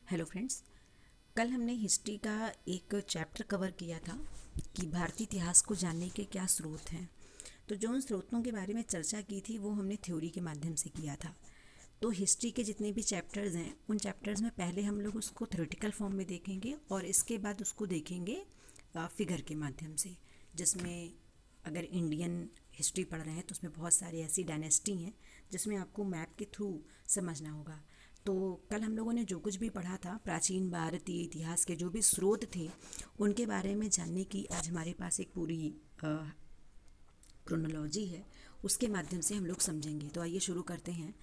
Hello friends. कल हमने history का एक चैप्टर कवर किया था कि भारतीय इतिहास को जानने के क्या स्रोत हैं। तो जो उन स्रोतों के बारे में चर्चा की थी वो हमने थ्योरी के माध्यम से किया था। तो हिस्ट्री के जितने भी चैप्टर्स हैं उन चैप्टर्स में पहले हम लोग उसको थ्योरेटिकल फॉर्म में देखेंगे और इसके बाद उसको देखेंगे फिगर के माध्यम से, जिसमें अगर इंडियन हिस्ट्री पढ़ रहे हैं तो उसमें बहुत सारी ऐसी डायनेस्टी हैं जिसमें आपको मैप के थ्रू समझना होगा। तो कल हम लोगों ने जो कुछ भी पढ़ा था प्राचीन भारतीय इतिहास के जो भी स्रोत थे उनके बारे में जानने की आज हमारे पास एक पूरी क्रोनोलॉजी है, उसके माध्यम से हम लोग समझेंगे। तो आइए शुरू करते हैं।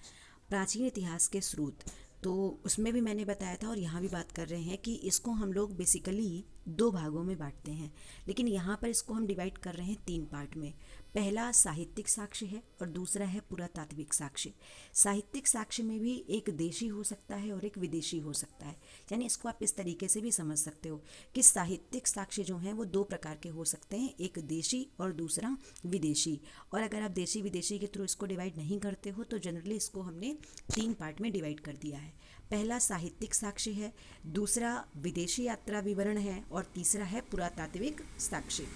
प्राचीन इतिहास के स्रोत, तो उसमें भी मैंने बताया था और यहाँ भी बात कर रहे हैं कि इसको हम लोग बेसिकली दो भागों में बांटते हैं, लेकिन यहाँ पर इसको हम डिवाइड कर रहे हैं तीन पार्ट में। पहला साहित्यिक साक्ष्य है और दूसरा है पुरातात्विक साक्ष्य। साहित्यिक साक्ष्य में भी एक देशी हो सकता है और एक विदेशी हो सकता है, यानी इसको आप इस तरीके से भी समझ सकते हो कि साहित्यिक साक्ष्य जो हैं वो दो प्रकार के हो सकते हैं, एक देशी और दूसरा विदेशी। और अगर आप देशी विदेशी के थ्रू इसको डिवाइड नहीं करते हो तो जनरली इसको हमने तीन पार्ट में डिवाइड कर दिया है। पहला साहित्यिक साक्ष्य है, दूसरा विदेशी यात्रा विवरण है और तीसरा है पुरातात्विक साक्ष्य।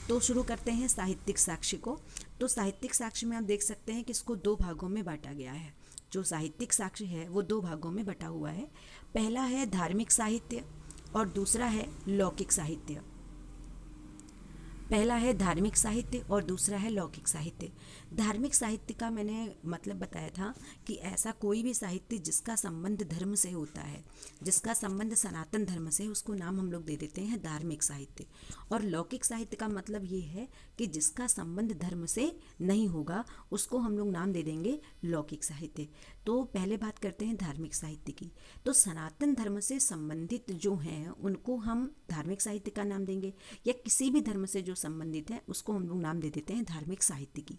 तो शुरू करते हैं साहित्यिक साक्ष्य को। तो साहित्यिक साक्ष्य में आप देख सकते हैं कि इसको दो भागों में बांटा गया है। जो साहित्यिक साक्ष्य है वो दो भागों में बटा हुआ है। पहला है धार्मिक साहित्य और दूसरा है लौकिक साहित्य। पहला है धार्मिक साहित्य और दूसरा है लौकिक साहित्य। धार्मिक साहित्य का मैंने मतलब बताया था कि ऐसा कोई भी साहित्य जिसका संबंध धर्म से होता है, जिसका संबंध सनातन धर्म से, उसको नाम हम लोग दे देते हैं धार्मिक साहित्य। और लौकिक साहित्य का मतलब ये है कि जिसका संबंध धर्म से नहीं होगा उसको हम लोग नाम दे देंगे लौकिक साहित्य। तो पहले बात करते हैं धार्मिक साहित्य की। तो सनातन धर्म से संबंधित जो हैं उनको हम धार्मिक साहित्य का नाम देंगे, या किसी भी धर्म से जो संबंधित है उसको हम लोग नाम दे देते हैं धार्मिक साहित्य की।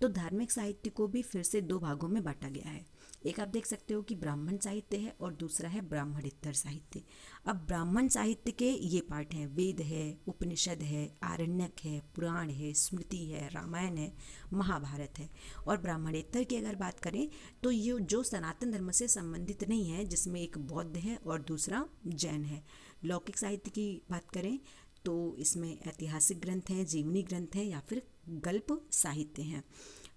तो धार्मिक साहित्य को भी फिर से दो भागों में बांटा गया है। एक आप देख सकते हो कि ब्राह्मण साहित्य है और दूसरा है ब्राह्मणेतर साहित्य। अब ब्राह्मण साहित्य के ये पार्ट हैं, वेद है, उपनिषद है, आरण्यक है, पुराण है, स्मृति है, रामायण है, महाभारत है। और ब्राह्मणेतर की अगर बात करें तो ये जो सनातन धर्म से संबंधित नहीं है, जिसमें एक बौद्ध है और दूसरा जैन है। लौकिक साहित्य की बात करें तो इसमें ऐतिहासिक ग्रंथ हैं, जीवनी ग्रंथ हैं या फिर गल्प साहित्य हैं।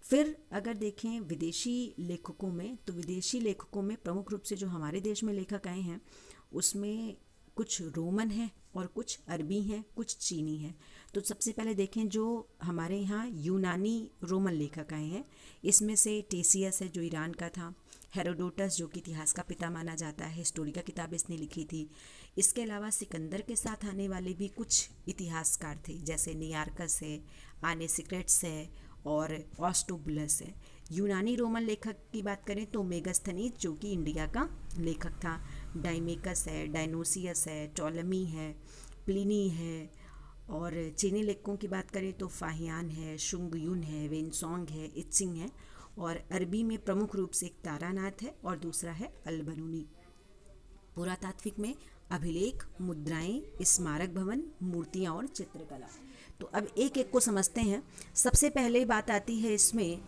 फिर अगर देखें विदेशी लेखकों में, तो विदेशी लेखकों में प्रमुख रूप से जो हमारे देश में लेखक आए हैं उसमें कुछ रोमन हैं और कुछ अरबी हैं, कुछ चीनी हैं। तो सबसे पहले देखें जो हमारे यहाँ यूनानी रोमन लेखक आए हैं, इसमें से टेसियस है जो ईरान का था, हेरोडोटस जो कि इतिहास का पिता माना जाता है, हिस्टोरी का किताब इसने लिखी थी। इसके अलावा सिकंदर के साथ आने वाले भी कुछ इतिहासकार थे, जैसे नियार्कस है, आनेसिक्रेट्स है और ऑस्टोबुलस है। यूनानी रोमन लेखक की बात करें तो मेगस्थनीज जो कि इंडिया का लेखक था, डाइमेकस है, डायनोसियस है, टॉलमी है, प्लिनी है। और चीनी लेखकों की बात करें तो फाहियान है, शुंगयुन है, वेनसोंग है, इत्सिंग है। और अरबी में प्रमुख रूप से एक तारानाथ है और दूसरा है अलबरूनी। पुरातात्विक में अभिलेख, मुद्राएं, स्मारक भवन, मूर्तियां और चित्रकला। तो अब एक एक को समझते हैं। सबसे पहले बात आती है इसमें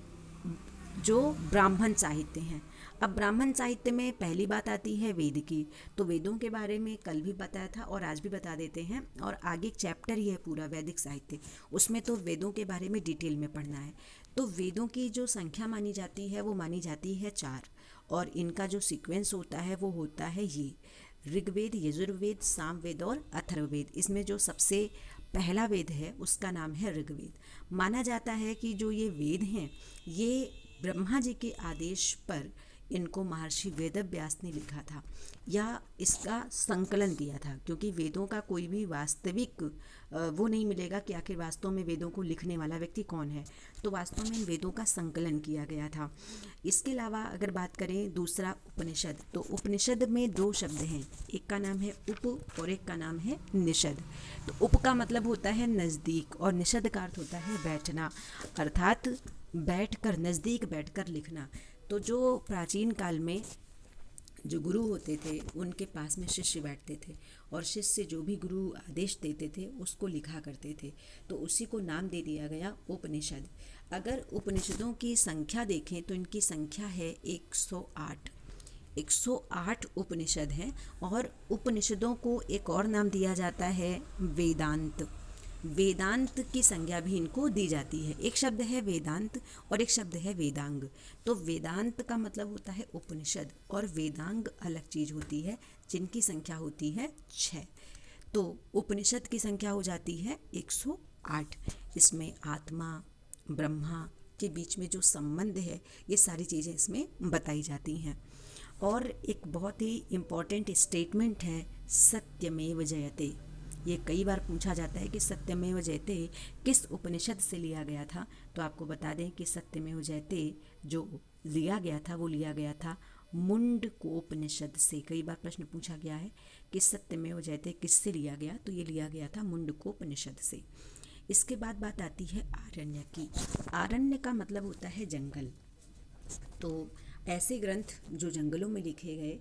जो ब्राह्मण साहित्य हैं। अब ब्राह्मण साहित्य में पहली बात आती है वेद की। तो वेदों के बारे में कल भी बताया था और आज भी बता देते हैं, और आगे एक चैप्टर ही है पूरा वैदिक साहित्य, उसमें तो वेदों के बारे में डिटेल में पढ़ना है। तो वेदों की जो संख्या मानी जाती है वो मानी जाती है 4, और इनका जो सीक्वेंस होता है वो होता है ये: ऋग्वेद, यजुर्वेद, सामवेद और अथर्ववेद। इसमें जो सबसे पहला वेद है उसका नाम है ऋग्वेद। माना जाता है कि जो ये वेद हैं ये ब्रह्मा जी के आदेश पर इनको महर्षि वेदव्यास ने लिखा था या इसका संकलन किया था, क्योंकि वेदों का कोई भी वास्तविक वो नहीं मिलेगा कि आखिर वास्तव में वेदों को लिखने वाला व्यक्ति कौन है। तो वास्तव में इन वेदों का संकलन किया गया था। इसके अलावा अगर बात करें दूसरा उपनिषद, तो उपनिषद में दो शब्द हैं, एक का नाम है उप और एक का नाम है निषद। तो उप का मतलब होता है नज़दीक और निषद का अर्थ होता है बैठना, अर्थात बैठकर, नज़दीक बैठकर लिखना। तो जो प्राचीन काल में जो गुरु होते थे उनके पास में शिष्य बैठते थे और शिष्य जो भी गुरु आदेश देते थे उसको लिखा करते थे, तो उसी को नाम दे दिया गया उपनिषद। अगर उपनिषदों की संख्या देखें तो इनकी संख्या है 108। 108 उपनिषद हैं और उपनिषदों को एक और नाम दिया जाता है वेदांत। वेदांत की संज्ञा भी इनको दी जाती है। एक शब्द है वेदांत और एक शब्द है वेदांग। तो वेदांत का मतलब होता है उपनिषद और वेदांग अलग चीज़ होती है, जिनकी संख्या होती है 6। तो उपनिषद की संख्या हो जाती है 108। इसमें आत्मा ब्रह्मा के बीच में जो संबंध है, ये सारी चीज़ें इसमें बताई जाती हैं। और एक बहुत ही इम्पॉर्टेंट स्टेटमेंट है सत्यमेव जयते। ये कई बार पूछा जाता है कि सत्यमेव जयते किस उपनिषद से लिया गया था। तो आपको बता दें कि सत्यमेव जयते जो लिया गया था वो लिया गया था मुंडकोपनिषद से। कई बार प्रश्न पूछा गया है कि सत्यमेव जयते किससे लिया गया, तो ये लिया गया था मुंडकोपनिषद से। इसके बाद बात आती है आरण्य की। आरण्य का मतलब होता है जंगल। तो ऐसे ग्रंथ जो जंगलों में लिखे गए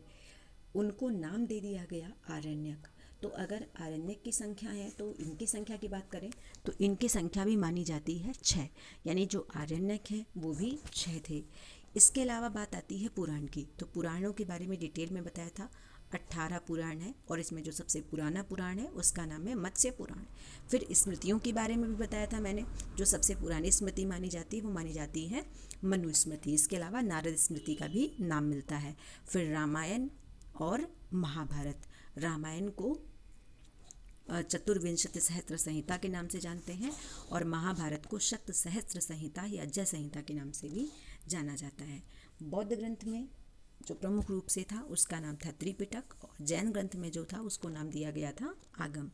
उनको नाम दे दिया गया आरण्यक। तो अगर आरण्यक की संख्या है तो इनकी संख्या की बात करें तो इनकी संख्या भी मानी जाती है 6, यानी जो आरण्यक हैं वो भी 6 थे। इसके अलावा बात आती है पुराण की। तो पुराणों के बारे में डिटेल में बताया था। 18 पुराण है और इसमें जो सबसे पुराना पुराण है उसका नाम है मत्स्य पुराण। फिर स्मृतियों के बारे में भी बताया था मैंने। जो सबसे पुरानी स्मृति मानी जाती है वो मानी जाती है मनुस्मृति। इसके अलावा नारद स्मृति का भी नाम मिलता है। फिर रामायण और महाभारत। रामायण को चतुर्विंशति सहस्त्र संहिता के नाम से जानते हैं और महाभारत को शत सहस्त्र संहिता या जय संहिता के नाम से भी जाना जाता है। बौद्ध ग्रंथ में जो प्रमुख रूप से था उसका नाम था त्रिपिटक और जैन ग्रंथ में जो था उसको नाम दिया गया था आगम।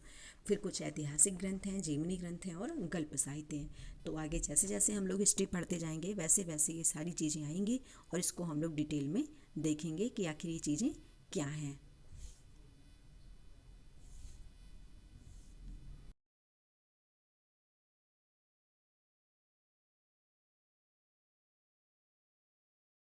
फिर कुछ ऐतिहासिक ग्रंथ हैं, जीवनी ग्रंथ हैं और गल्प साहित्य हैं। तो आगे जैसे जैसे हम लोग हिस्ट्री पढ़ते जाएंगे वैसे वैसे ये सारी चीज़ें आएंगी और इसको हम लोग डिटेल में देखेंगे कि आखिर ये चीज़ें क्या हैं।